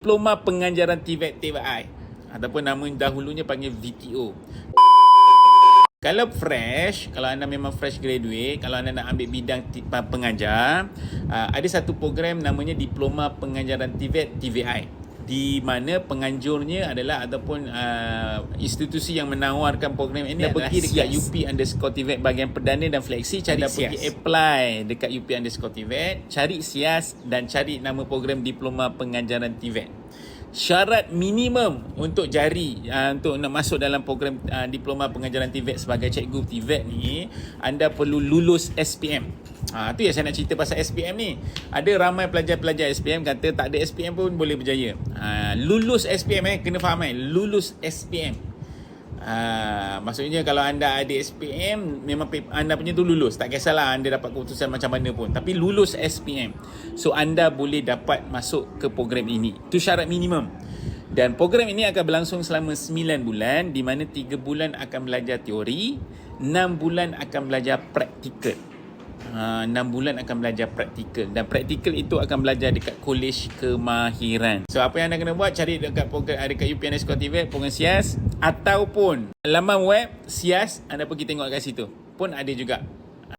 Diploma Pengajaran TVET TVI ataupun nama dahulunya panggil VTO. Kalau fresh, kalau anda memang fresh graduate, kalau anda nak ambil bidang pengajar, ada satu program namanya Diploma Pengajaran TVET TVI, di mana penganjurnya adalah ataupun institusi yang menawarkan program ini adalah pergi dekat UP_TVET bahagian perdana dan fleksi, cari pergi apply dekat UP_TVET, cari SIAS dan cari nama program Diploma Pengajaran TVET. Syarat minimum untuk untuk nak masuk dalam program Diploma Pengajaran TVET sebagai cikgu TVET ni, anda perlu lulus SPM. Tu yang saya nak cerita pasal SPM ni. Ada ramai pelajar-pelajar SPM kata tak ada SPM pun boleh berjaya. Lulus SPM kena faham lulus SPM. Maksudnya kalau anda ada SPM, memang anda punya tu lulus, tak kisahlah anda dapat keputusan macam mana pun, tapi lulus SPM, so anda boleh dapat masuk ke program ini. Itu syarat minimum. Dan program ini akan berlangsung selama 9 bulan, di mana 3 bulan akan belajar teori, 6 bulan akan belajar praktikal. 6 bulan akan belajar praktikal, dan praktikal itu akan belajar dekat kolej kemahiran. So apa yang anda kena buat, cari dekat program dekat UP_TVET program SIAS, ataupun laman web SIAS, anda pergi tengok kat situ pun ada juga